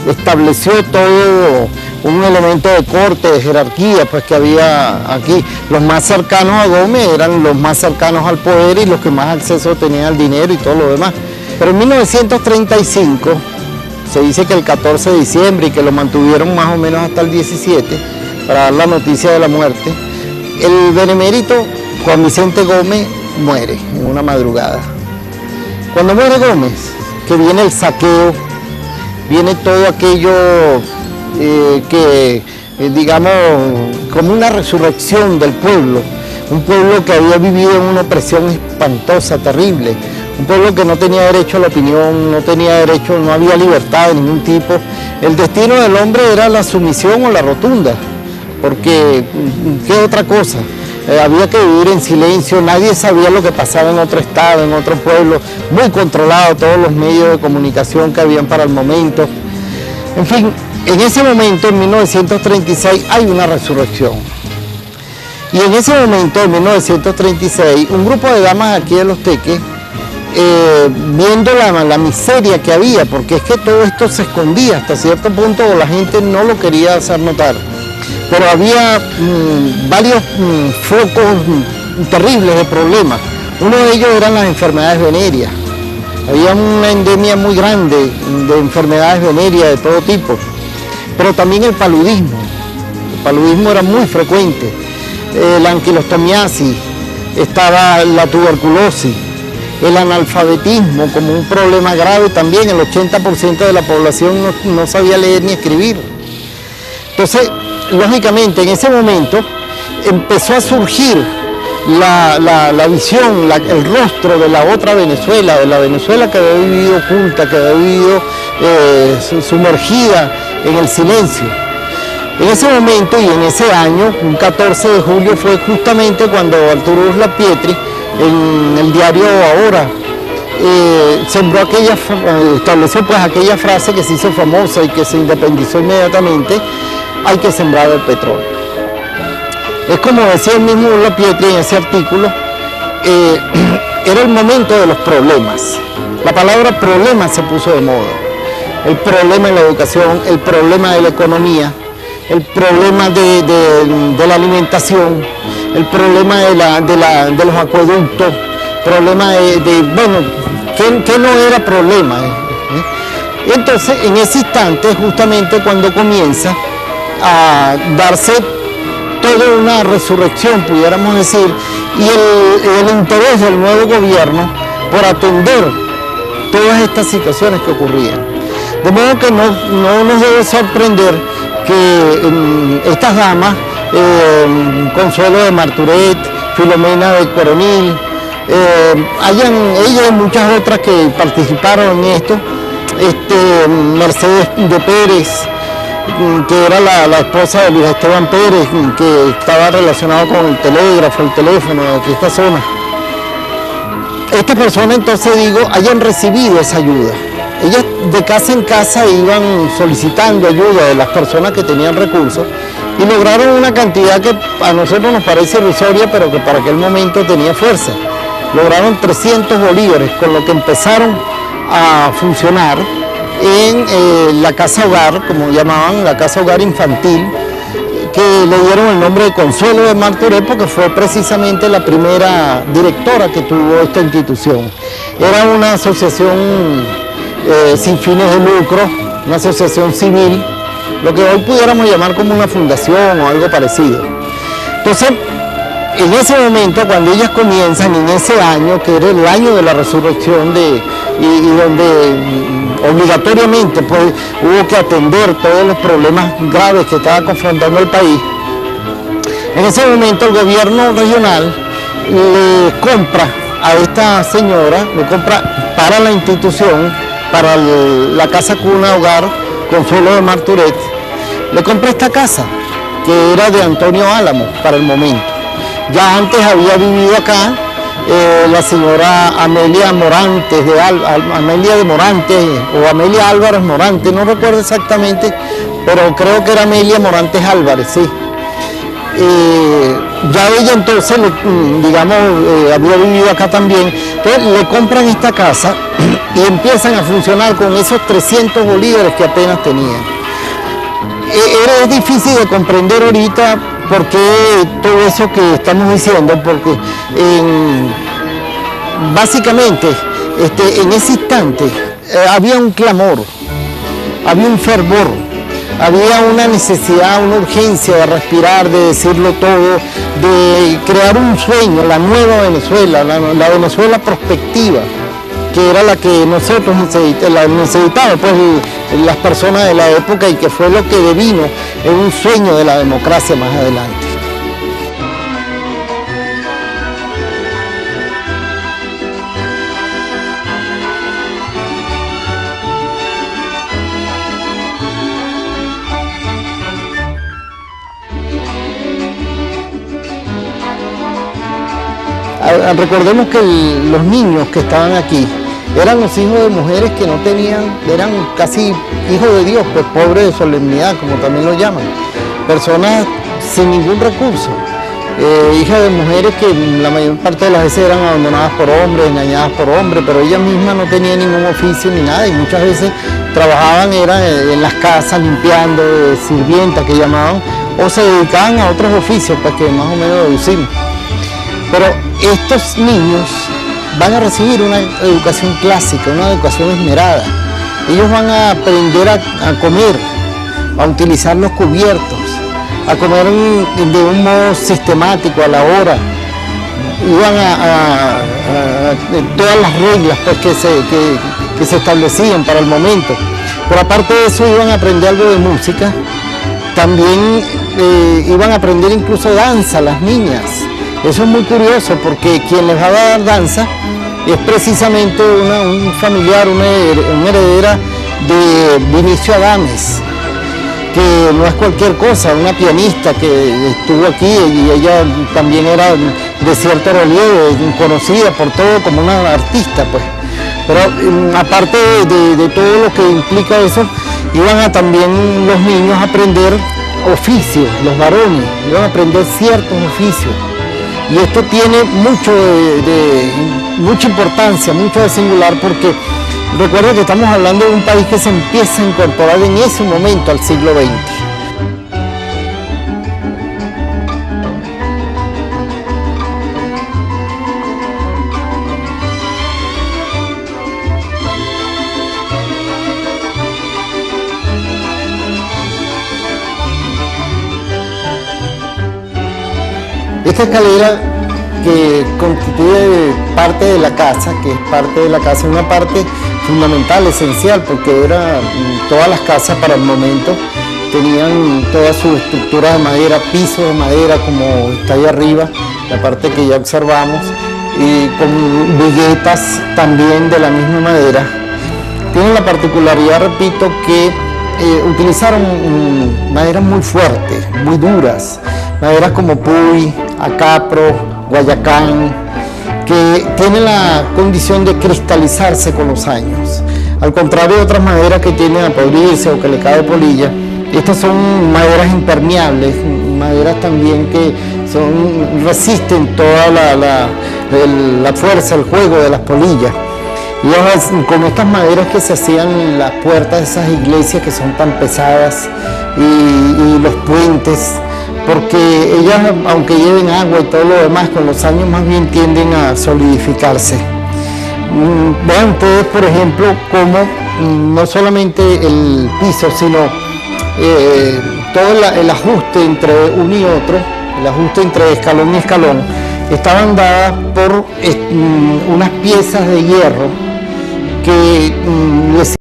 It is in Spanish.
estableció todo un elemento de corte, de jerarquía, pues que había aquí. Los más cercanos a Gómez eran los más cercanos al poder y los que más acceso tenían al dinero y todo lo demás. Pero en 1935, se dice que el 14 de diciembre y que lo mantuvieron más o menos hasta el 17, para dar la noticia de la muerte, el benemérito Juan Vicente Gómez muere en una madrugada. Cuando muere Gómez, que viene el saqueo, viene todo aquello digamos, como una resurrección del pueblo, un pueblo que había vivido en una opresión espantosa, terrible, un pueblo que no tenía derecho a la opinión, no tenía derecho, no había libertad de ningún tipo. El destino del hombre era la sumisión o la rotunda, porque ¿qué otra cosa? Había que vivir en silencio, nadie sabía lo que pasaba en otro estado, en otro pueblo, muy controlado todos los medios de comunicación que habían para el momento. En fin, en ese momento, en 1936, hay una resurrección. Y en ese momento, en 1936, un grupo de damas aquí de Los Teques, viendo la miseria que había, porque es que todo esto se escondía hasta cierto punto, la gente no lo quería hacer notar. Pero había varios focos terribles de problemas. Uno de ellos eran las enfermedades venéreas. Había una endemia muy grande de enfermedades venéreas de todo tipo. Pero también el paludismo. El paludismo era muy frecuente. La anquilostomiasis, estaba la tuberculosis, el analfabetismo como un problema grave también. El 80% de la población no sabía leer ni escribir. Entonces, lógicamente, en ese momento empezó a surgir la visión, el rostro de la otra Venezuela, de la Venezuela que había vivido oculta, que había vivido sumergida en el silencio. En ese momento y en ese año, un 14 de julio, fue justamente cuando Arturo Uslar Pietri, en el diario Ahora, estableció pues aquella frase que se hizo famosa y que se independizó inmediatamente: hay que sembrar el petróleo. Es como decía el mismo Uslar Pietri en ese artículo, era el momento de los problemas. La palabra problema se puso de moda. El problema de la educación, el problema de la economía, el problema de la alimentación, el problema de los acueductos, problema bueno, que no era problema. Entonces, en ese instante, justamente cuando comienza a darse toda una resurrección, pudiéramos decir, y el interés del nuevo gobierno por atender todas estas situaciones que ocurrían. De modo que no nos debe sorprender que estas damas, Consuelo de Marturet, Filomena de Coronil, ellas y muchas otras que participaron en esto, Mercedes de Pérez, que era la esposa de Luis Esteban Pérez, que estaba relacionado con el telégrafo, el teléfono de aquí esta zona. Estas personas, entonces digo, hayan recibido esa ayuda. Ellas de casa en casa iban solicitando ayuda de las personas que tenían recursos y lograron una cantidad que a nosotros nos parece irrisoria, pero que para aquel momento tenía fuerza. Lograron 300 bolívares, con lo que empezaron a funcionar en la casa hogar, como llamaban, la casa hogar infantil, que le dieron el nombre de Consuelo de Marturet porque fue precisamente la primera directora que tuvo esta institución. Era una asociación sin fines de lucro, una asociación civil, lo que hoy pudiéramos llamar como una fundación o algo parecido. Entonces, en ese momento, cuando ellas comienzan, en ese año, que era el año de la resurrección, y donde obligatoriamente pues, hubo que atender todos los problemas graves que estaba confrontando el país, en ese momento el gobierno regional le compra a esta señora, le compra para la institución, para la casa cuna hogar Consuelo de Marturet, le compra esta casa, que era de Antonio Álamo para el momento. Ya antes había vivido acá la señora Amelia Morantes, Amelia de Morantes, o Amelia Álvarez Morantes, no recuerdo exactamente, pero creo que era Amelia Morantes Álvarez, sí. Ya ella entonces, digamos, había vivido acá también, entonces le compran esta casa y empiezan a funcionar con esos 300 bolívares que apenas tenían. Es difícil de comprender ahorita por qué todo eso que estamos diciendo, porque básicamente en ese instante había un clamor, había un fervor, había una necesidad, una urgencia de respirar, de decirlo todo, de crear un sueño, la nueva Venezuela, la Venezuela prospectiva, que era la que nosotros necesitábamos, pues las personas de la época, y que fue lo que devino en un sueño de la democracia más adelante. Recordemos que los niños que estaban aquí eran los hijos de mujeres que no tenían, eran casi hijos de Dios, pues pobres de solemnidad, como también lo llaman, personas sin ningún recurso, hijas de mujeres que la mayor parte de las veces eran abandonadas por hombres, engañadas por hombres, pero ellas mismas no tenían ningún oficio ni nada, y muchas veces trabajaban en las casas limpiando, sirvientas que llamaban, o se dedicaban a otros oficios, pues que más o menos deducimos. Pero estos niños van a recibir una educación clásica, una educación esmerada. Ellos van a aprender a comer, a utilizar los cubiertos, a comer de un modo sistemático, a la hora. Iban a todas las reglas pues, que se establecían para el momento. Pero aparte de eso iban a aprender algo de música. También iban a aprender incluso danza, las niñas. Eso es muy curioso porque quien les va a dar danza es precisamente un familiar, una heredera de Vinicio Adames, que no es cualquier cosa, una pianista que estuvo aquí y ella también era de cierto relieve, conocida por todo como una artista, pues. Pero aparte de todo lo que implica eso, iban a también los niños a aprender oficios, los varones, iban a aprender ciertos oficios. Y esto tiene mucha importancia, mucho de singular, porque recuerden que estamos hablando de un país que se empieza a incorporar en ese momento al siglo XX. Esta escalera que constituye parte de la casa, una parte fundamental, esencial, porque todas las casas para el momento tenían toda su estructura de madera, piso de madera como está ahí arriba, la parte que ya observamos, y con viguetas también de la misma madera. Tienen la particularidad, repito, que utilizaron maderas muy fuertes, muy duras, maderas como puy, acapro, guayacán, que tienen la condición de cristalizarse con los años. Al contrario de otras maderas que tienden a podrirse o que le cae polilla, estas son maderas impermeables, maderas también que resisten toda la fuerza, el juego de las polillas. Y con estas maderas que se hacían las puertas de esas iglesias que son tan pesadas y los puentes, porque ellas, aunque lleven agua y todo lo demás, con los años más bien tienden a solidificarse. Vean ustedes, por ejemplo, cómo no solamente el piso, sino todo el ajuste entre uno y otro, el ajuste entre escalón y escalón, estaban dadas por unas piezas de hierro que les